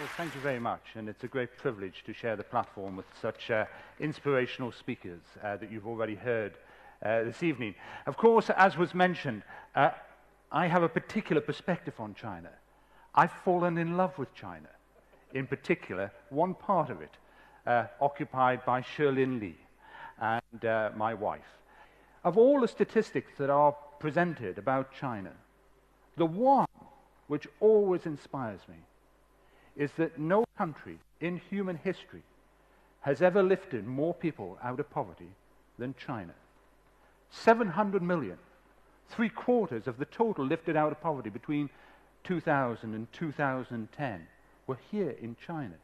Well, thank you very much, and it's a great privilege to share the platform with such inspirational speakers that you've already heard this evening. Of course, as was mentioned, I have a particular perspective on China. I've fallen in love with China. In particular, one part of it, occupied by Shilin Li and my wife. Of all the statistics that are presented about China, the one which always inspires me is that no country in human history has ever lifted more people out of poverty than China. 700 million, 3/4 of the total lifted out of poverty between 2000 and 2010 were here in China.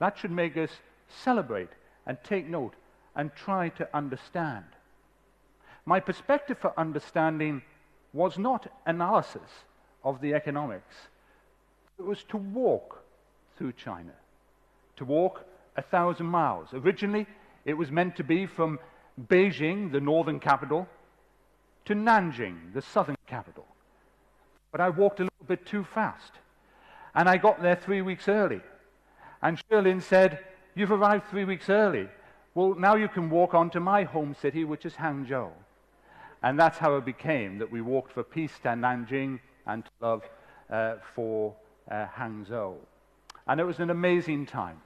That should make us celebrate and take note and try to understand. My perspective for understanding was not analysis of the economics. It was to walk through China, to walk 1,000 miles. Originally, it was meant to be from Beijing, the northern capital, to Nanjing, the southern capital. But I walked a little bit too fast, and I got there 3 weeks early. And Shilin said, "You've arrived 3 weeks early. Well, now you can walk on to my home city, which is Hangzhou." And that's how it became, that we walked for peace to Nanjing and to love for Hangzhou. And it was an amazing time.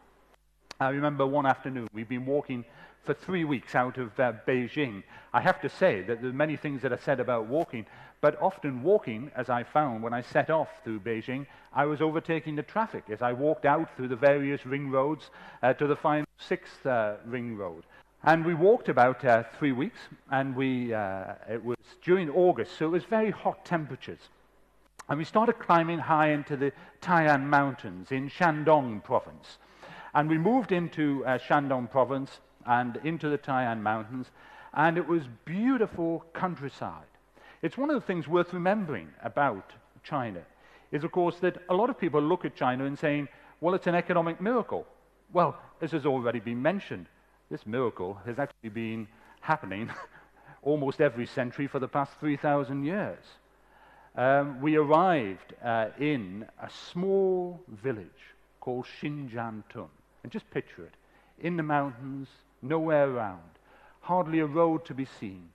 I remember one afternoon, we've been walking for 3 weeks out of Beijing. I have to say that there are many things that are said about walking, but often walking, as I found when I set off through Beijing, I was overtaking the traffic as I walked out through the various ring roads to the final 6th ring road. And we walked about 3 weeks, and it was during August, so it was very hot temperatures. And we started climbing high into the Tai'an Mountains in Shandong province. And we moved into Shandong province and into the Tai'an Mountains, and it was beautiful countryside. It's one of the things worth remembering about China, is of course that a lot of people look at China and saying, well, it's an economic miracle. Well, as has already been mentioned, this miracle has actually been happening almost every century for the past 3,000 years. We arrived in a small village called Xinjiantun. And just picture it. In the mountains, nowhere around. Hardly a road to be seen.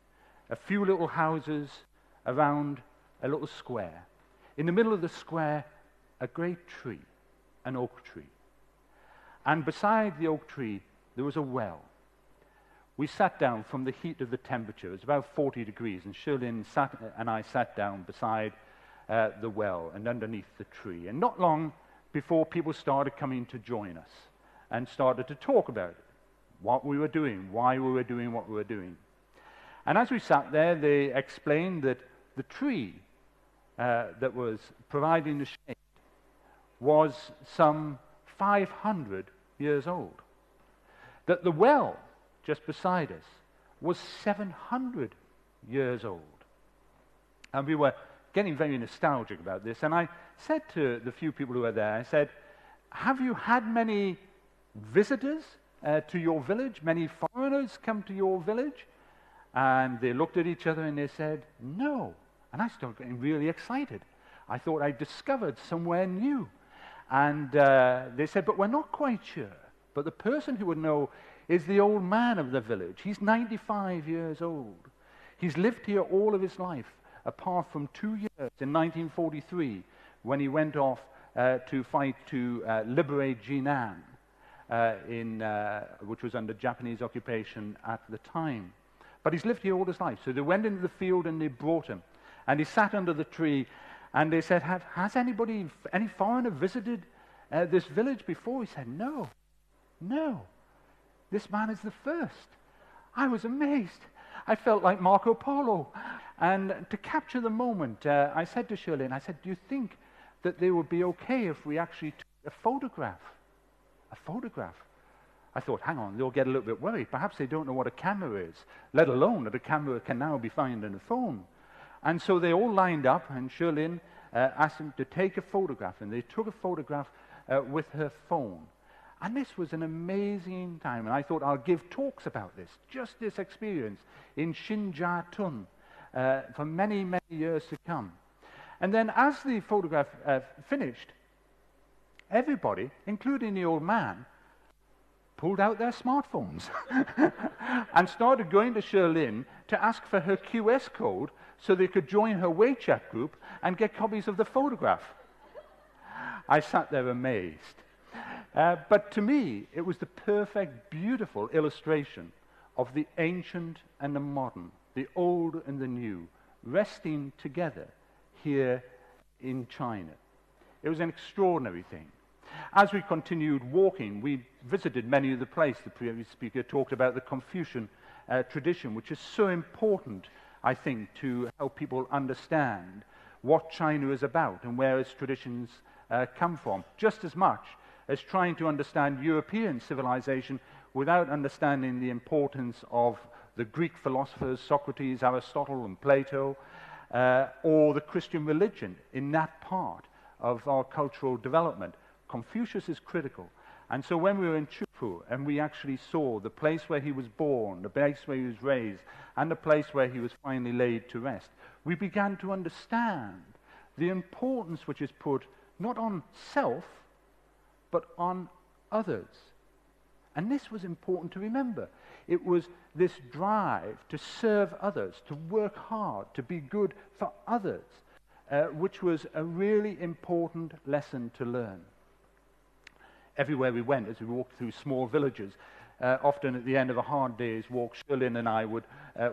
A few little houses around a little square. In the middle of the square, a great tree, an oak tree. And beside the oak tree, there was a well. We sat down from the heat of the temperature. It was about 40 degrees, and Shilin and I sat down beside the well and underneath the tree. And not long before, people started coming to join us and started to talk about it, what we were doing, why we were doing what we were doing. And as we sat there, they explained that the tree that was providing the shade was some 500 years old. That the well just beside us was 700 years old. And we were getting very nostalgic about this. And I said to the few people who were there, I said, have you had many visitors to your village? Many foreigners come to your village? And they looked at each other and they said, no. And I started getting really excited. I thought I discovered somewhere new. And they said, but we're not quite sure. But the person who would know is the old man of the village. He's 95 years old. He's lived here all of his life, apart from 2 years in 1943, when he went off to fight to liberate Jinan, which was under Japanese occupation at the time. But he's lived here all his life. So they went into the field and they brought him. And he sat under the tree, and they said, has anybody, any foreigner visited this village before? He said, no. This man is the first. I was amazed. I felt like Marco Polo. And to capture the moment, I said to Shirley, I said, do you think that they would be okay if we actually took a photograph? A photograph. I thought, hang on, they'll get a little bit worried. Perhaps they don't know what a camera is, let alone that a camera can now be found in a phone. And so they all lined up, and Shirley asked them to take a photograph, and they took a photograph with her phone. And this was an amazing time. And I thought, I'll give talks about this, just this experience in Xinjiantun for many, many years to come. And then as the photograph finished, everybody, including the old man, pulled out their smartphones and started going to Shirlin to ask for her QS code so they could join her WeChat group and get copies of the photograph. I sat there amazed. But to me, it was the perfect, beautiful illustration of the ancient and the modern, the old and the new, resting together here in China. It was an extraordinary thing. As we continued walking, we visited many of the places. The previous speaker talked about the Confucian tradition, which is so important, I think, to help people understand what China is about and where its traditions come from, just as much as trying to understand European civilization without understanding the importance of the Greek philosophers, Socrates, Aristotle, and Plato, or the Christian religion in that part of our cultural development. Confucius is critical. And so when we were in Chufu and we actually saw the place where he was born, the place where he was raised, and the place where he was finally laid to rest, we began to understand the importance which is put not on self, but on others. And this was important to remember. It was this drive to serve others, to work hard, to be good for others, which was a really important lesson to learn. Everywhere we went, as we walked through small villages, often at the end of a hard day's walk, Shirlin and I would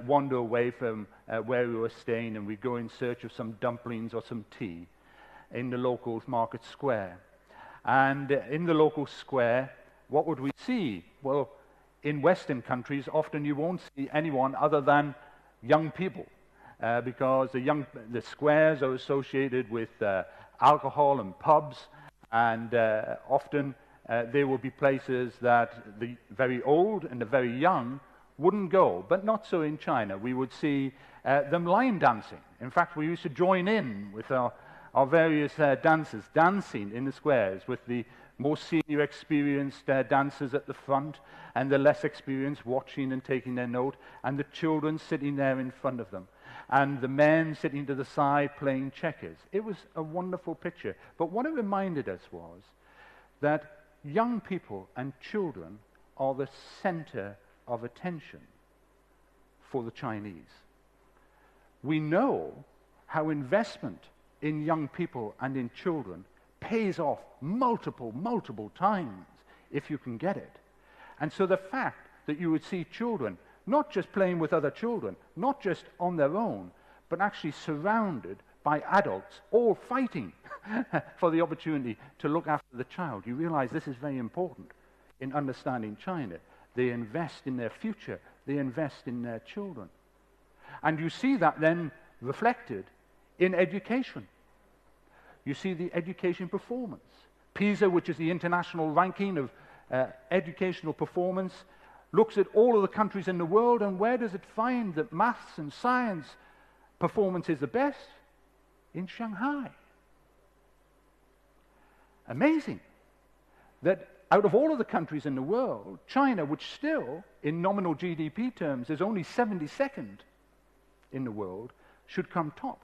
wander away from where we were staying, and we'd go in search of some dumplings or some tea in the local market square. And in the local square, what would we see? Well, in Western countries, often you won't see anyone other than young people, because the squares are associated with alcohol and pubs, and often there will be places that the very old and the very young wouldn't go, but not so in China. We would see them line dancing. In fact, we used to join in with our various dancers, dancing in the squares with the more senior experienced dancers at the front and the less experienced watching and taking their note, and the children sitting there in front of them, and the men sitting to the side playing checkers. It was a wonderful picture. But what it reminded us was that young people and children are the center of attention for the Chinese. We know how investment in young people and in children pays off multiple times if you can get it. And so the fact that you would see children not just playing with other children, not just on their own, but actually surrounded by adults, all fighting for the opportunity to look after the child. You realize this is very important in understanding China. They invest in their future. They invest in their children. And you see that then reflected in education. You see the education performance. PISA, which is the international ranking of educational performance, looks at all of the countries in the world, and where does it find that maths and science performance is the best? In Shanghai. Amazing that out of all of the countries in the world, China, which still, in nominal GDP terms, is only 72nd in the world, should come top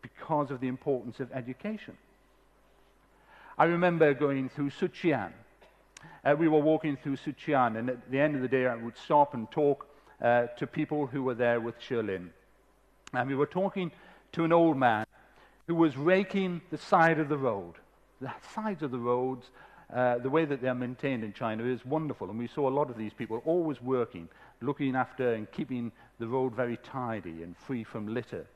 because of the importance of education. I remember going through Suqian. We were walking through Suqian, and at the end of the day, I would stop and talk to people who were there with Shirlin. And we were talking to an old man who was raking the side of the road. The sides of the roads, the way that they're maintained in China is wonderful. And we saw a lot of these people always working, looking after and keeping the road very tidy and free from litter.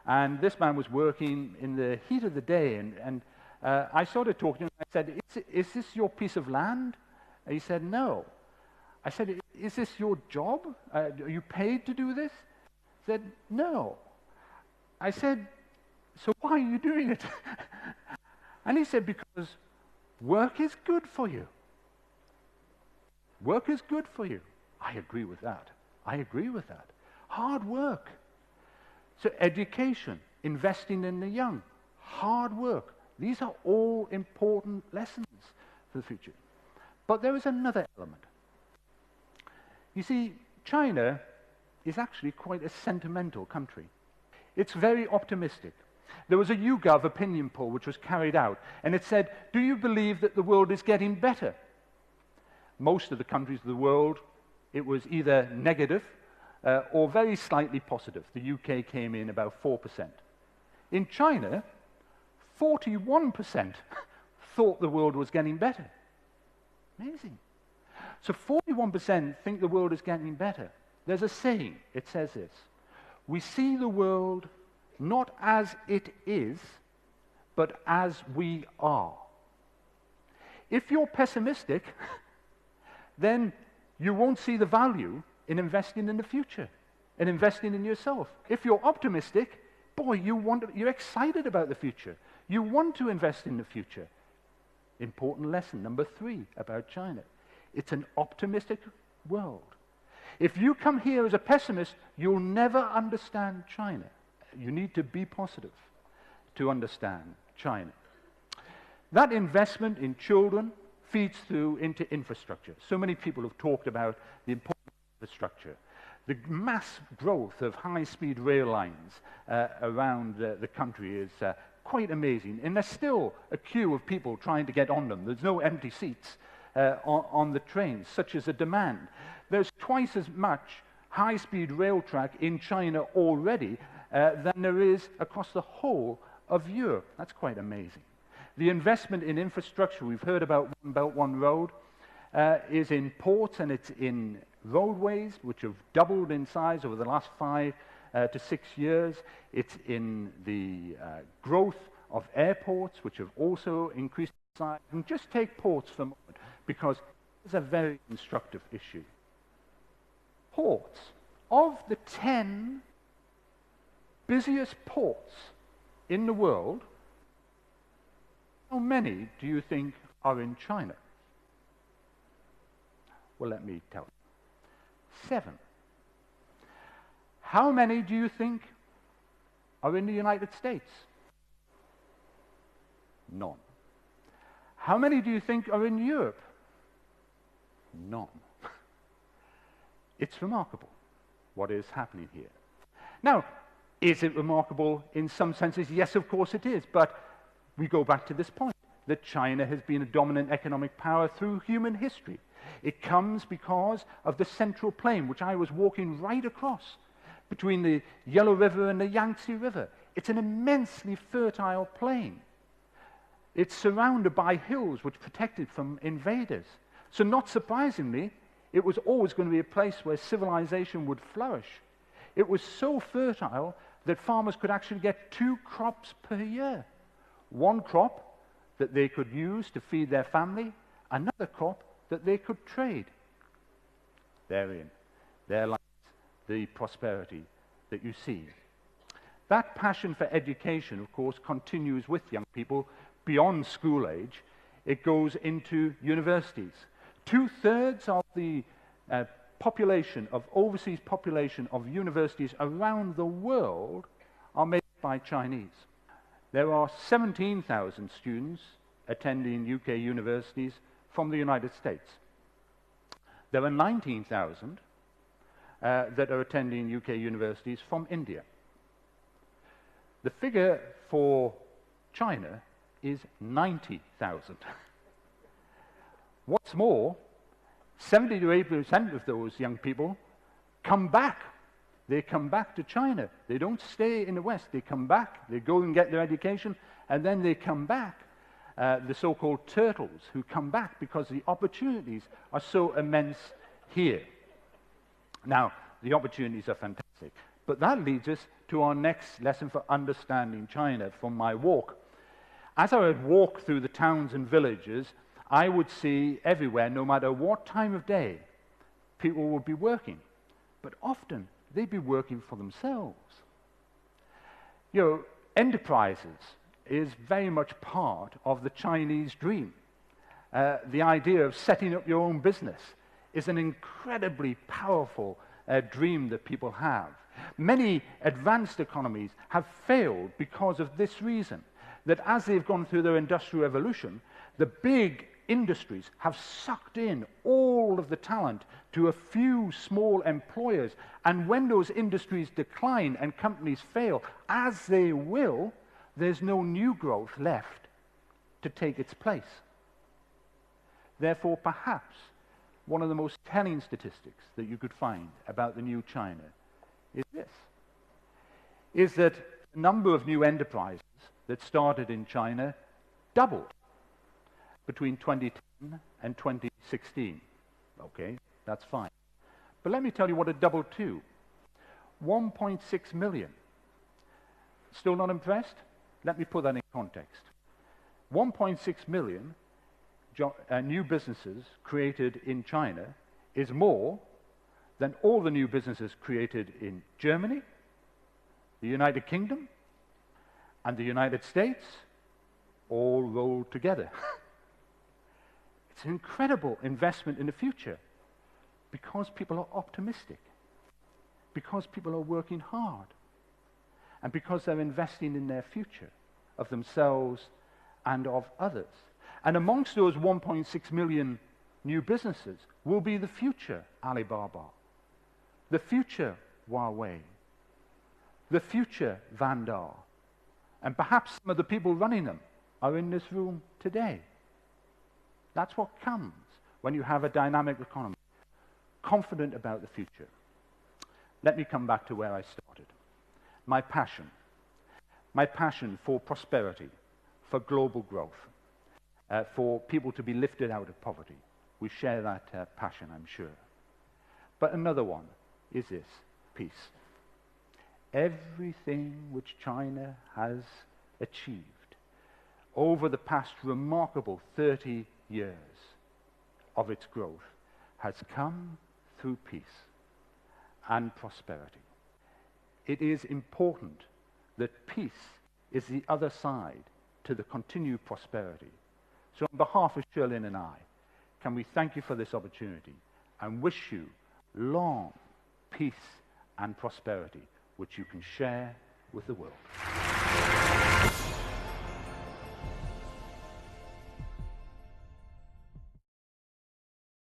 And this man was working in the heat of the day, and I started talking to him. I said, is this your piece of land? And he said, no. I said, is this your job? Are you paid to do this? He said, no. I said, so why are you doing it? And he said, because work is good for you. Work is good for you. I agree with that. I agree with that. Hard work. So education, investing in the young, hard work. These are all important lessons for the future. But there is another element. You see, China is actually quite a sentimental country. It's very optimistic. There was a YouGov opinion poll which was carried out, and it said, do you believe that the world is getting better? Most of the countries of the world, it was either negative or very slightly positive. The UK came in about 4%. In China, 41% thought the world was getting better. Amazing. So 41% think the world is getting better. There's a saying, it says this: we see the world not as it is, but as we are. If you're pessimistic, then you won't see the value in investing in the future and investing in yourself. If you're optimistic, boy, you're excited about the future. You want to invest in the future. Important lesson number 3 about China. It's an optimistic world. If you come here as a pessimist, you'll never understand China. You need to be positive to understand China. That investment in children feeds through into infrastructure. So many people have talked about the importance of infrastructure. The mass growth of high-speed rail lines around the country is quite amazing. And there's still a queue of people trying to get on them. There's no empty seats on the trains, such as a demand. There's twice as much high-speed rail track in China already than there is across the whole of Europe. That's quite amazing. The investment in infrastructure, we've heard about One Belt, One Road, is in ports and it's in roadways, which have doubled in size over the last 5 to 6 years. It's in the growth of airports, which have also increased in size. And just take ports for a moment, because it's a very instructive issue. Ports. Of the 10 busiest ports in the world, how many do you think are in China? Well, let me tell you. 7. How many do you think are in the United States? None. How many do you think are in Europe? None. It's remarkable what is happening here. Now, is it remarkable in some senses? Yes, of course it is, but we go back to this point, that China has been a dominant economic power through human history. It comes because of the Central Plain, which I was walking right across between the Yellow River and the Yangtze River. It's an immensely fertile plain. It's surrounded by hills which protect it from invaders. So not surprisingly, it was always going to be a place where civilization would flourish. It was so fertile that farmers could actually get 2 crops per year. One crop that they could use to feed their family, another crop that they could trade. Therein, there lies the prosperity that you see. That passion for education, of course, continues with young people beyond school age. It goes into universities. 2/3 of the population, of overseas population of universities around the world are made by Chinese. There are 17,000 students attending UK universities from the United States. There are 19,000 that are attending UK universities from India. The figure for China is 90,000. What's more, 70 to 80% of those young people come back. They come back to China. They don't stay in the West. They come back. They go and get their education, and then they come back. The so-called turtles who come back because the opportunities are so immense here. Now, the opportunities are fantastic. But that leads us to our next lesson for understanding China from my walk. As I would walk through the towns and villages, I would see everywhere, no matter what time of day, people would be working. But often, they'd be working for themselves. You know, enterprises is very much part of the Chinese dream. The idea of setting up your own business is an incredibly powerful dream that people have. Many advanced economies have failed because of this reason, that as they've gone through their industrial revolution, the big industries have sucked in all of the talent to a few small employers. And when those industries decline and companies fail, as they will, there's no new growth left to take its place. Therefore, perhaps one of the most telling statistics that you could find about the new China is this, is that the number of new enterprises that started in China doubled between 2010 and 2016. Okay, that's fine. But let me tell you what it doubled to. 1.6 million. Still not impressed? Let me put that in context. 1.6 million new businesses created in China is more than all the new businesses created in Germany, the United Kingdom, and the United States, all rolled together. It's an incredible investment in the future because people are optimistic, because people are working hard, and because they're investing in their future of themselves and of others. And amongst those 1.6 million new businesses will be the future Alibaba, the future Huawei, the future Vandar, and perhaps some of the people running them are in this room today. That's what comes when you have a dynamic economy, confident about the future. Let me come back to where I started. My passion for prosperity, for global growth, for people to be lifted out of poverty. We share that passion, I'm sure. But another one is this, peace. Everything which China has achieved over the past remarkable 30 years of its growth has come through peace and prosperity. It is important that peace is the other side to the continued prosperity. So on behalf of Shirlyn and I, can we thank you for this opportunity and wish you long peace and prosperity, which you can share with the world.